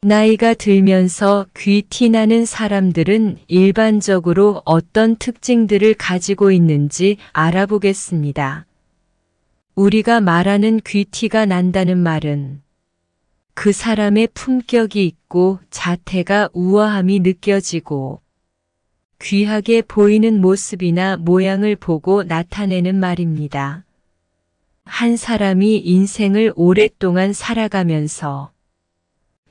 나이가 들면서 귀티나는 사람들은 일반적으로 어떤 특징들을 가지고 있는지 알아보겠습니다. 우리가 말하는 귀티가 난다는 말은 그 사람의 품격이 있고 자태가 우아함이 느껴지고 귀하게 보이는 모습이나 모양을 보고 나타내는 말입니다. 한 사람이 인생을 오랫동안 살아가면서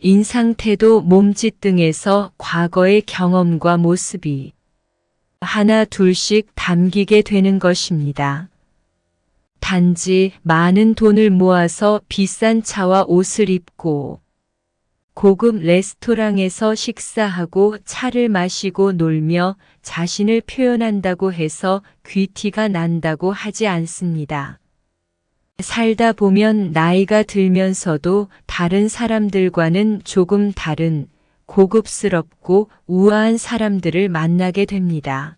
인상, 태도, 몸짓 등에서 과거의 경험과 모습이 하나 둘씩 담기게 되는 것입니다. 단지 많은 돈을 모아서 비싼 차와 옷을 입고 고급 레스토랑에서 식사하고 차를 마시고 놀며 자신을 표현한다고 해서 귀티가 난다고 하지 않습니다. 살다 보면 나이가 들면서도 다른 사람들과는 조금 다른 고급스럽고 우아한 사람들을 만나게 됩니다.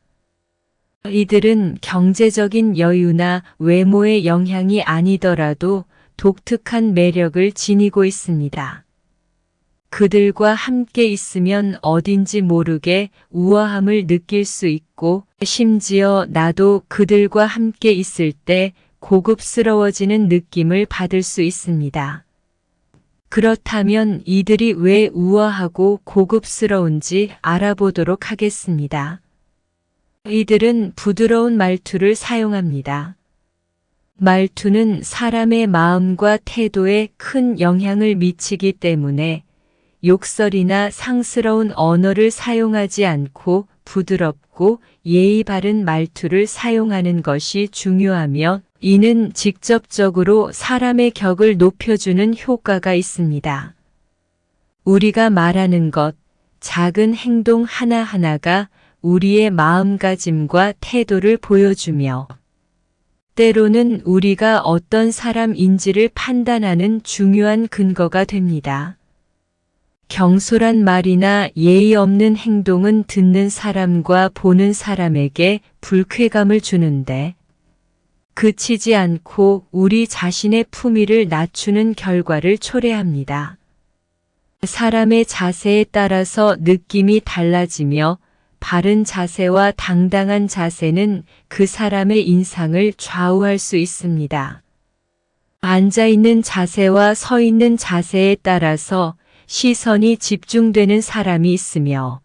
이들은 경제적인 여유나 외모의 영향이 아니더라도 독특한 매력을 지니고 있습니다. 그들과 함께 있으면 어딘지 모르게 우아함을 느낄 수 있고 심지어 나도 그들과 함께 있을 때 고급스러워지는 느낌을 받을 수 있습니다. 그렇다면 이들이 왜 우아하고 고급스러운지 알아보도록 하겠습니다. 이들은 부드러운 말투를 사용합니다. 말투는 사람의 마음과 태도에 큰 영향을 미치기 때문에 욕설이나 상스러운 언어를 사용하지 않고 부드럽고 예의 바른 말투를 사용하는 것이 중요하며 이는 직접적으로 사람의 격을 높여주는 효과가 있습니다. 우리가 말하는 것, 작은 행동 하나하나가 우리의 마음가짐과 태도를 보여주며 때로는 우리가 어떤 사람인지를 판단하는 중요한 근거가 됩니다. 경솔한 말이나 예의 없는 행동은 듣는 사람과 보는 사람에게 불쾌감을 주는데 그치지 않고 우리 자신의 품위를 낮추는 결과를 초래합니다. 사람의 자세에 따라서 느낌이 달라지며 바른 자세와 당당한 자세는 그 사람의 인상을 좌우할 수 있습니다. 앉아있는 자세와 서 있는 자세에 따라서 시선이 집중되는 사람이 있으며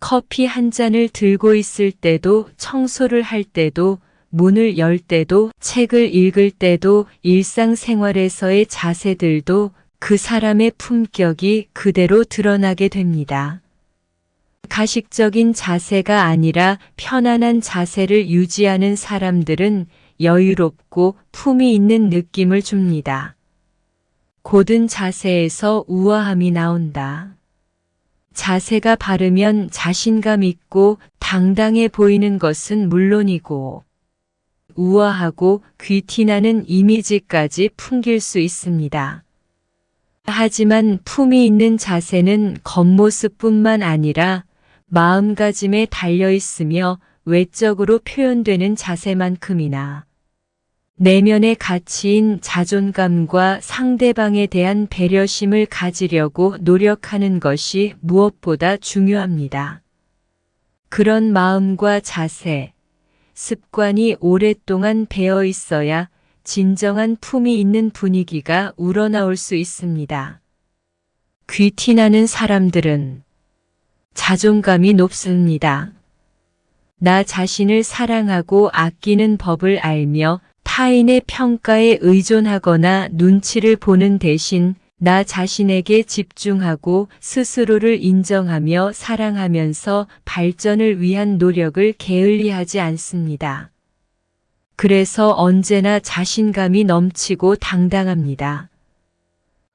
커피 한 잔을 들고 있을 때도 청소를 할 때도 문을 열 때도 책을 읽을 때도 일상생활에서의 자세들도 그 사람의 품격이 그대로 드러나게 됩니다. 가식적인 자세가 아니라 편안한 자세를 유지하는 사람들은 여유롭고 품위 있는 느낌을 줍니다. 고든 자세에서 우아함이 나온다. 자세가 바르면 자신감 있고 당당해 보이는 것은 물론이고 우아하고 귀티나는 이미지까지 풍길 수 있습니다. 하지만 품위 있는 자세는 겉모습뿐만 아니라 마음가짐에 달려있으며 외적으로 표현되는 자세만큼이나 내면의 가치인 자존감과 상대방에 대한 배려심을 가지려고 노력하는 것이 무엇보다 중요합니다. 그런 마음과 자세, 습관이 오랫동안 배어 있어야 진정한 품위 있는 분위기가 우러나올 수 있습니다. 귀티나는 사람들은 자존감이 높습니다. 나 자신을 사랑하고 아끼는 법을 알며 타인의 평가에 의존하거나 눈치를 보는 대신 나 자신에게 집중하고 스스로를 인정하며 사랑하면서 발전을 위한 노력을 게을리하지 않습니다. 그래서 언제나 자신감이 넘치고 당당합니다.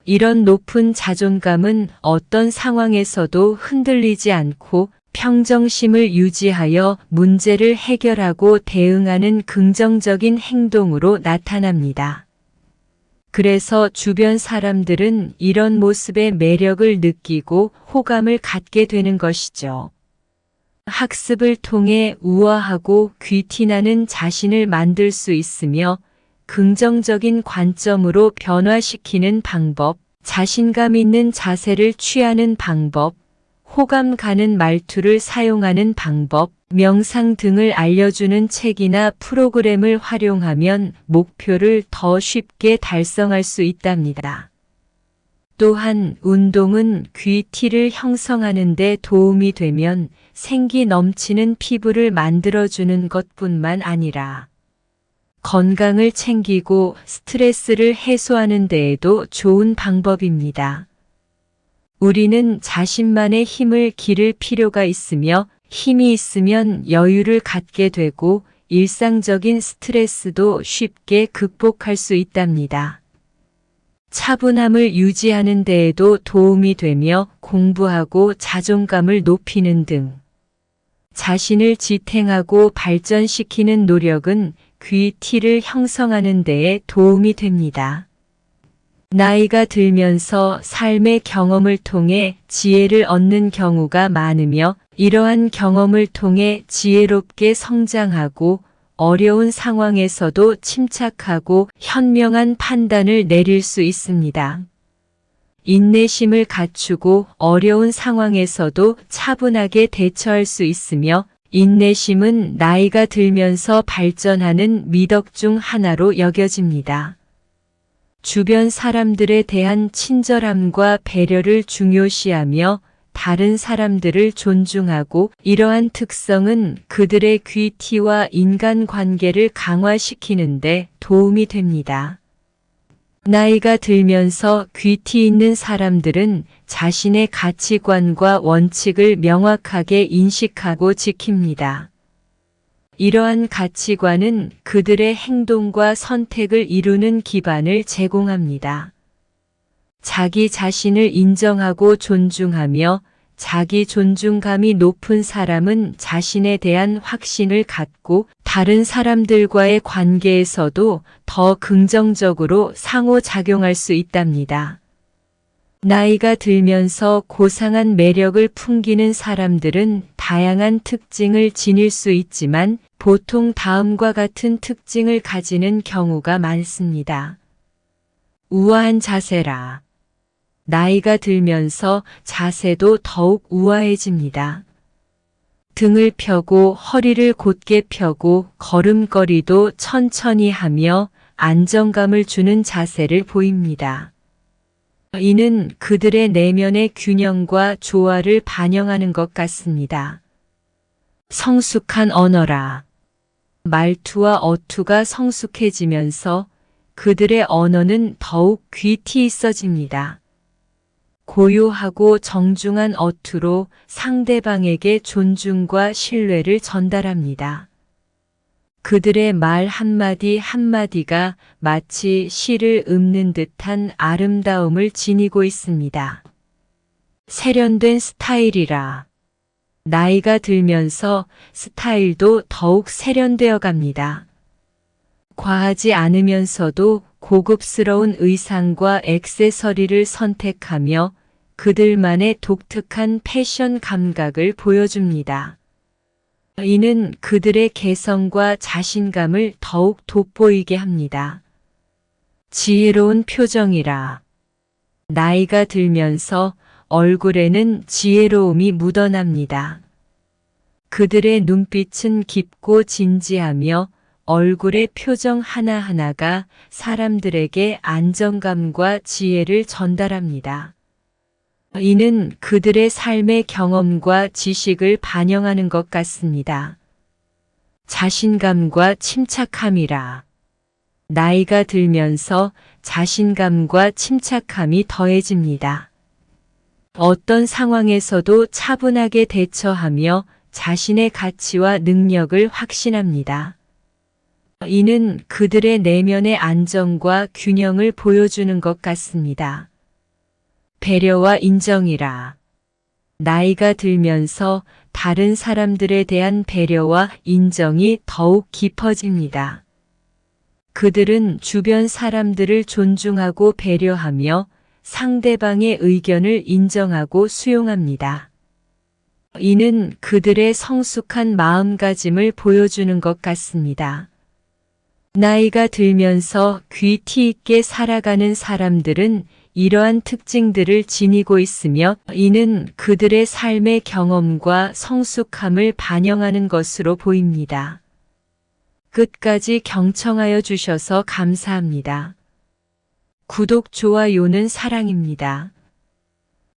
이런 높은 자존감은 어떤 상황에서도 흔들리지 않고 평정심을 유지하여 문제를 해결하고 대응하는 긍정적인 행동으로 나타납니다. 그래서 주변 사람들은 이런 모습의 매력을 느끼고 호감을 갖게 되는 것이죠. 학습을 통해 우아하고 귀티나는 자신을 만들 수 있으며 긍정적인 관점으로 변화시키는 방법, 자신감 있는 자세를 취하는 방법, 호감 가는 말투를 사용하는 방법, 명상 등을 알려주는 책이나 프로그램을 활용하면 목표를 더 쉽게 달성할 수 있답니다. 또한 운동은 귀티를 형성하는 데 도움이 되면 생기 넘치는 피부를 만들어주는 것뿐만 아니라 건강을 챙기고 스트레스를 해소하는 데에도 좋은 방법입니다. 우리는 자신만의 힘을 기를 필요가 있으며 힘이 있으면 여유를 갖게 되고 일상적인 스트레스도 쉽게 극복할 수 있답니다. 차분함을 유지하는 데에도 도움이 되며 공부하고 자존감을 높이는 등 자신을 지탱하고 발전시키는 노력은 귀티를 형성하는 데에 도움이 됩니다. 나이가 들면서 삶의 경험을 통해 지혜를 얻는 경우가 많으며 이러한 경험을 통해 지혜롭게 성장하고 어려운 상황에서도 침착하고 현명한 판단을 내릴 수 있습니다. 인내심을 갖추고 어려운 상황에서도 차분하게 대처할 수 있으며 인내심은 나이가 들면서 발전하는 미덕 중 하나로 여겨집니다. 주변 사람들에 대한 친절함과 배려를 중요시하며 다른 사람들을 존중하고 이러한 특성은 그들의 귀티와 인간관계를 강화시키는 데 도움이 됩니다. 나이가 들면서 귀티 있는 사람들은 자신의 가치관과 원칙을 명확하게 인식하고 지킵니다. 이러한 가치관은 그들의 행동과 선택을 이루는 기반을 제공합니다. 자기 자신을 인정하고 존중하며 자기 존중감이 높은 사람은 자신에 대한 확신을 갖고 다른 사람들과의 관계에서도 더 긍정적으로 상호작용할 수 있답니다. 나이가 들면서 고상한 매력을 풍기는 사람들은 다양한 특징을 지닐 수 있지만 보통 다음과 같은 특징을 가지는 경우가 많습니다. 우아한 자세라. 나이가 들면서 자세도 더욱 우아해집니다. 등을 펴고 허리를 곧게 펴고 걸음걸이도 천천히 하며 안정감을 주는 자세를 보입니다. 이는 그들의 내면의 균형과 조화를 반영하는 것 같습니다. 성숙한 언어라. 말투와 어투가 성숙해지면서 그들의 언어는 더욱 귀티 있어집니다. 고요하고 정중한 어투로 상대방에게 존중과 신뢰를 전달합니다. 그들의 말 한마디 한마디가 마치 시를 읊는 듯한 아름다움을 지니고 있습니다. 세련된 스타일이라. 나이가 들면서 스타일도 더욱 세련되어 갑니다. 과하지 않으면서도 고급스러운 의상과 액세서리를 선택하며 그들만의 독특한 패션 감각을 보여줍니다. 이는 그들의 개성과 자신감을 더욱 돋보이게 합니다. 지혜로운 표정이라. 나이가 들면서 얼굴에는 지혜로움이 묻어납니다. 그들의 눈빛은 깊고 진지하며 얼굴의 표정 하나하나가 사람들에게 안정감과 지혜를 전달합니다. 이는 그들의 삶의 경험과 지식을 반영하는 것 같습니다. 자신감과 침착함이라. 나이가 들면서 자신감과 침착함이 더해집니다. 어떤 상황에서도 차분하게 대처하며 자신의 가치와 능력을 확신합니다. 이는 그들의 내면의 안정과 균형을 보여주는 것 같습니다. 배려와 인정이라. 나이가 들면서 다른 사람들에 대한 배려와 인정이 더욱 깊어집니다. 그들은 주변 사람들을 존중하고 배려하며 상대방의 의견을 인정하고 수용합니다. 이는 그들의 성숙한 마음가짐을 보여주는 것 같습니다. 나이가 들면서 귀티 있게 살아가는 사람들은 이러한 특징들을 지니고 있으며 이는 그들의 삶의 경험과 성숙함을 반영하는 것으로 보입니다. 끝까지 경청하여 주셔서 감사합니다. 구독, 좋아요는 사랑입니다.